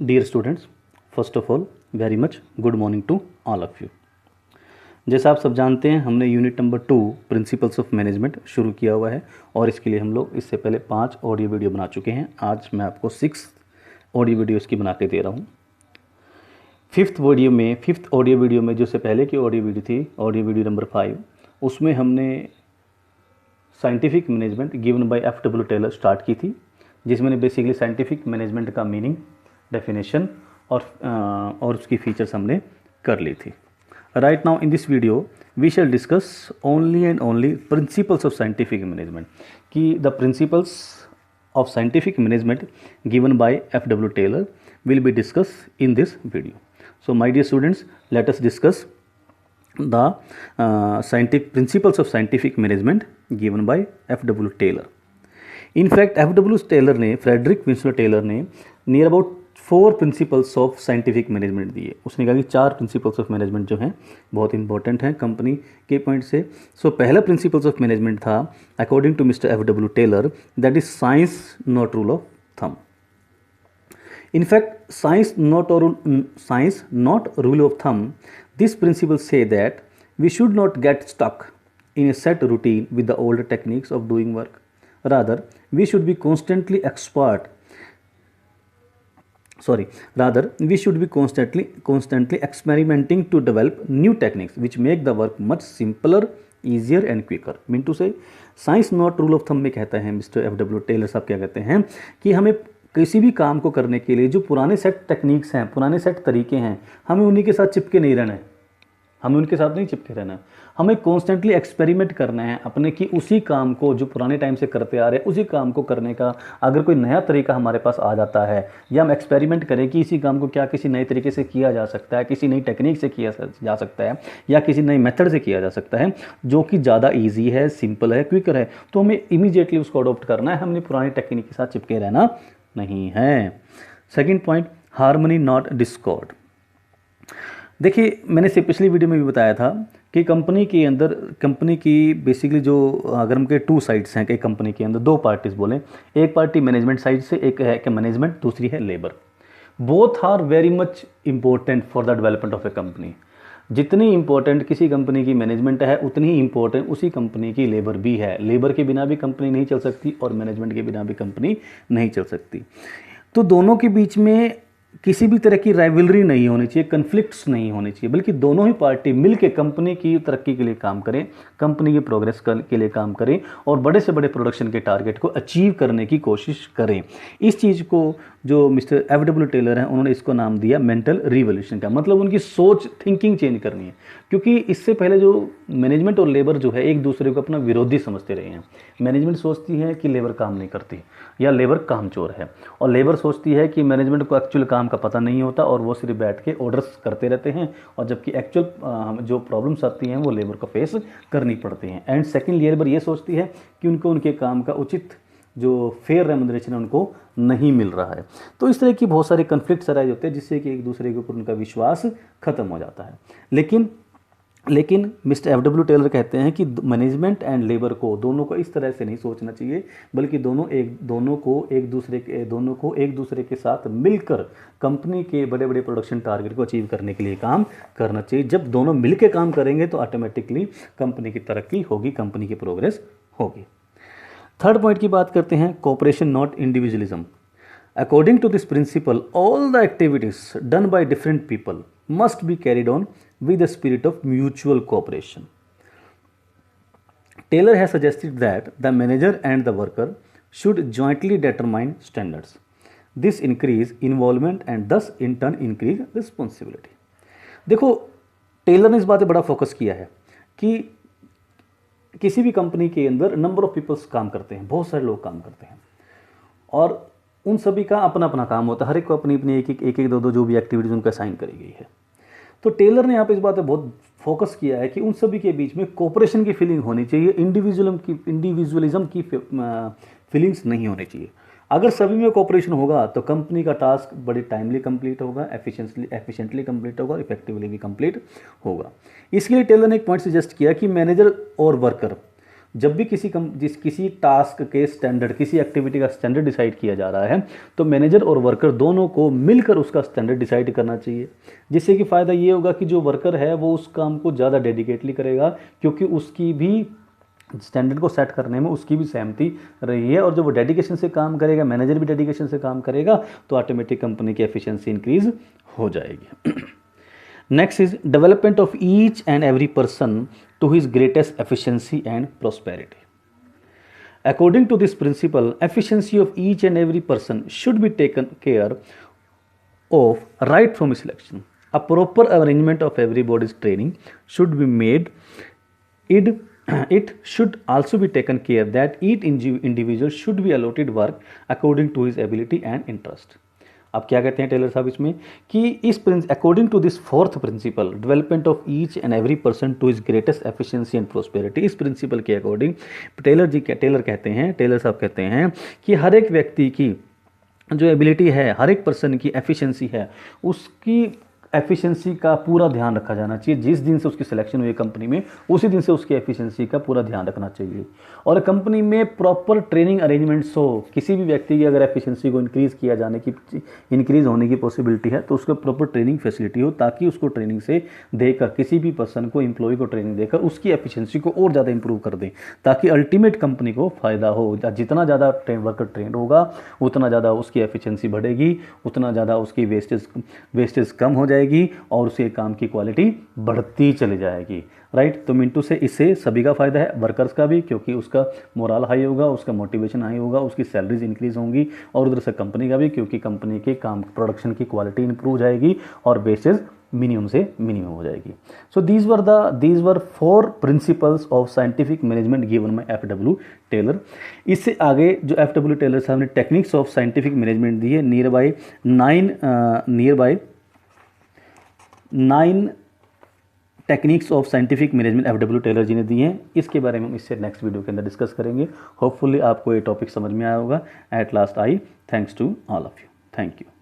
Dear students, first of all very much good morning to all of you. जैसा आप सब जानते हैं, हमने unit number 2 principles of management शुरू किया हुआ है और इसके लिए हम लोग इससे पहले 5 ऑडियो वीडियो बना चुके हैं। आज मैं आपको 6 ऑडियो वीडियो इसकी बना के दे रहा हूँ। फिफ्थ ऑडियो वीडियो में जो से पहले की ऑडियो वीडियो थी, ऑडियो वीडियो नंबर 5, उसमें हमने scientific management given by F.W. Taylor start की थी, जिसमें बेसिकली साइंटिफिक मैनेजमेंट का मीनिंग, डेफिनेशन और उसकी फीचर्स हमने कर ली थी। Right now in this video we shall discuss only and only principles of scientific management, कि the principles of scientific management given by F.W. Taylor will be discussed in this video. So my dear students, let us discuss the principles of scientific management given by F.W. Taylor. In fact, F.W. Taylor ने, Frederick Winslow Taylor ने near about 4 principles of scientific management दिए। उसने कहा कि 4 principles of management जो हैं बहुत important हैं कंपनी के पॉइंट से। सो पहला प्रिंसिपल्स ऑफ मैनेजमेंट था, according to mister F.W. Taylor, that is science not rule of thumb. In fact, science not rule of thumb. This principle say that we should not get stuck in a set routine with the older techniques of doing work. Rather, we should be constantly experimenting to develop new techniques which make the work much simpler, easier and quicker. Mean to say, science not rule of thumb में कहता है mister F.W. Taylor साहब क्या कहते हैं कि हमें किसी भी काम को करने के लिए जो पुराने सेट टेक्निक्स हैं, पुराने सेट तरीके हैं, हमें उन्हीं के साथ चिपके नहीं रहना है। हमें उनके साथ नहीं चिपके रहना है, हमें कॉन्स्टेंटली एक्सपेरिमेंट करना है अपने कि उसी काम को जो पुराने टाइम से करते आ रहे हैं, उसी काम को करने का अगर कोई नया तरीका हमारे पास आ जाता है, या हम एक्सपेरिमेंट करें कि इसी काम को क्या किसी नए तरीके से किया जा सकता है, किसी नई टेक्निक से किया जा सकता है, या किसी नई मेथड से किया जा सकता है जो कि ज़्यादा ईजी है, सिंपल है, क्विकर है, तो हमें इमीडिएटली उसको अडोप्ट करना है। हमने पुरानी टेक्निक के साथ चिपके रहना नहीं है। Second point, harmony not Discord. देखिए, मैंने से पिछली वीडियो में भी बताया था कि कंपनी के अंदर, कंपनी की बेसिकली जो, अगर हम के 2 साइड्स हैं कि कंपनी के अंदर 2 पार्टीज बोलें, एक पार्टी मैनेजमेंट साइड से, एक है कि मैनेजमेंट, दूसरी है labour. Both are very much important for the development of a company. जितनी इंपॉर्टेंट किसी कंपनी की मैनेजमेंट है, उतनी ही इंपॉर्टेंट उसी कंपनी की लेबर भी है. लेबर के बिना भी कंपनी नहीं चल सकती और मैनेजमेंट के बिना भी कंपनी नहीं चल सकती. तो दोनों के बीच में किसी भी तरह की राइवलरी नहीं होनी चाहिए, कन्फ्लिक्ट्स नहीं होने चाहिए, बल्कि दोनों ही पार्टी मिलकर कंपनी की तरक्की के लिए काम करें, कंपनी की प्रोग्रेस के लिए काम करें और बड़े से बड़े प्रोडक्शन के टारगेट को अचीव करने की कोशिश करें. इस चीज़ को जो मिस्टर F.W. टेलर हैं, उन्होंने इसको नाम दिया मेंटल रिवोल्यूशन का. मतलब उनकी सोच, थिंकिंग चेंज करनी है, क्योंकि इससे पहले जो मैनेजमेंट और लेबर जो है एक दूसरे को अपना विरोधी समझते रहे हैं. मैनेजमेंट सोचती है कि लेबर काम नहीं करती या लेबर कामचोर है, और लेबर सोचती है कि मैनेजमेंट को एक्चुअल काम का पता नहीं होता और वो सिर्फ बैठ के ऑर्डर्स करते रहते हैं, और जबकि एक्चुअल जो प्रॉब्लम्स आती हैं वो लेबर को फेस करनी पड़ती हैं. एंड सेकेंड, लेबर ये सोचती है कि उनको उनके काम का उचित जो फेयर रेम्यूनरेशन उनको नहीं मिल रहा है. तो इस तरह की बहुत सारे कन्फ्लिक्ट्स अराइज होते हैं, जिससे कि एक दूसरे के ऊपर उनका विश्वास खत्म हो जाता है. लेकिन मिस्टर F.W. टेलर कहते हैं कि मैनेजमेंट एंड लेबर को, दोनों को इस तरह से नहीं सोचना चाहिए, बल्कि दोनों को एक दूसरे के साथ मिलकर कंपनी के बड़े बड़े प्रोडक्शन टारगेट को अचीव करने के लिए काम करना चाहिए. जब दोनों मिलकर काम करेंगे तो ऑटोमेटिकली कंपनी की तरक्की होगी, कंपनी की प्रोग्रेस होगी. थर्ड पॉइंट की बात करते हैं, cooperation not individualism. According to this principle, all the activities done by different people must be carried on with the spirit of mutual cooperation. Taylor has suggested that the manager and the worker should jointly determine standards. This increase involvement and thus in turn increase responsibility. देखो, Taylor ने इस बात पे बड़ा focus किया है कि किसी भी कंपनी के अंदर नंबर ऑफ पीपल्स काम करते हैं, बहुत सारे लोग काम करते हैं, और उन सभी का अपना अपना काम होता है. हर एक को अपनी अपनी एक दो जो भी एक्टिविटीज़ उनको असाइन करी गई है. तो टेलर ने यहाँ पे इस बात पे बहुत फोकस किया है कि उन सभी के बीच में कोऑपरेशन की फीलिंग होनी चाहिए, इंडिविजुअलिज्म की फीलिंग्स नहीं होनी चाहिए. अगर सभी में कोऑपरेशन होगा तो कंपनी का टास्क बड़ी टाइमली कंप्लीट होगा, एफिशिएंटली कंप्लीट होगा, इफेक्टिवली भी कंप्लीट होगा. इसके लिए टेलर ने एक पॉइंट सजेस्ट किया कि मैनेजर और वर्कर जब भी किसी टास्क के स्टैंडर्ड, किसी एक्टिविटी का स्टैंडर्ड डिसाइड किया जा रहा है तो मैनेजर और वर्कर दोनों को मिलकर उसका स्टैंडर्ड डिसाइड करना चाहिए, जिससे कि फ़ायदा ये होगा कि जो वर्कर है वो उस काम को ज़्यादा डेडिकेटली करेगा, क्योंकि उसकी भी स्टैंडर्ड को सेट करने में उसकी भी सहमति रही है, और जब वो डेडिकेशन से काम करेगा, मैनेजर भी डेडिकेशन से काम करेगा, तो ऑटोमेटिक कंपनी की एफिशिएंसी इंक्रीज हो जाएगी। Next is development of each and every person to his greatest efficiency and prosperity. According to this principle, efficiency of each and every person should be taken care of right from selection. A proper arrangement of everybody's training should be made. It should also be taken care that each individual should be allotted work according to his ability and interest. अब क्या कहते हैं Taylor साहब इसमें कि इस according to this fourth principle, development of each and every person to his greatest efficiency and prosperity, इस principle के अकॉर्डिंग टेलर साहब कहते हैं कि हर एक व्यक्ति की जो एबिलिटी है, हर एक पर्सन की एफिशिएंसी है, उसकी एफिशिएंसी का पूरा ध्यान रखा जाना चाहिए। जिस दिन से उसकी सिलेक्शन हुई कंपनी में, उसी दिन से उसकी एफिशिएंसी का पूरा ध्यान रखना चाहिए, और कंपनी में प्रॉपर ट्रेनिंग अरेंजमेंट्स हो। किसी भी व्यक्ति की अगर एफिशिएंसी को इंक्रीज़ होने की पॉसिबिलिटी है तो उसको प्रॉपर ट्रेनिंग फैसिलिटी हो, ताकि उसको ट्रेनिंग से देकर, किसी भी पर्सन को, एम्प्लॉय को ट्रेनिंग देकर उसकी एफिशिएंसी को और ज़्यादा इंप्रूव कर दें, ताकि अल्टीमेट कंपनी को फ़ायदा हो। जितना ज़्यादा वर्कर ट्रेंड होगा उतना ज़्यादा उसकी एफिशिएंसी बढ़ेगी, उतना ज़्यादा उसकी वेस्टेज कम हो जाएगी, और उसके काम की क्वालिटी बढ़ती चली जाएगी। राइट, तो मिंटू से इससे सभी का फायदा है, वर्कर्स का भी, क्योंकि उसका मोरल हाई होगा, उसका मोटिवेशन हाई होगा, उसकी सैलरीज इंक्रीज होंगी, और उधर से कंपनी का भी, क्योंकि कंपनी के काम प्रोडक्शन की क्वालिटी इंप्रूव जाएगी और वेस्टेज मिनिमम से मिनिमम हो जाएगी। So these were 4 principles of scientific management given by F W. Taylor. इससे आगे जो एफ.डब्ल्यू. टेलर साहब ने टेक्निक्स ऑफ साइंटिफिक मैनेजमेंट दी है, nearby 9 techniques of scientific management F W. Taylor ji ने दी हैं। इसके बारे में हम इससे नेक्स्ट वीडियो के अंदर डिस्कस करेंगे। होपफुली आपको ये टॉपिक समझ में आया होगा। At last I thanks to all of you. Thank you.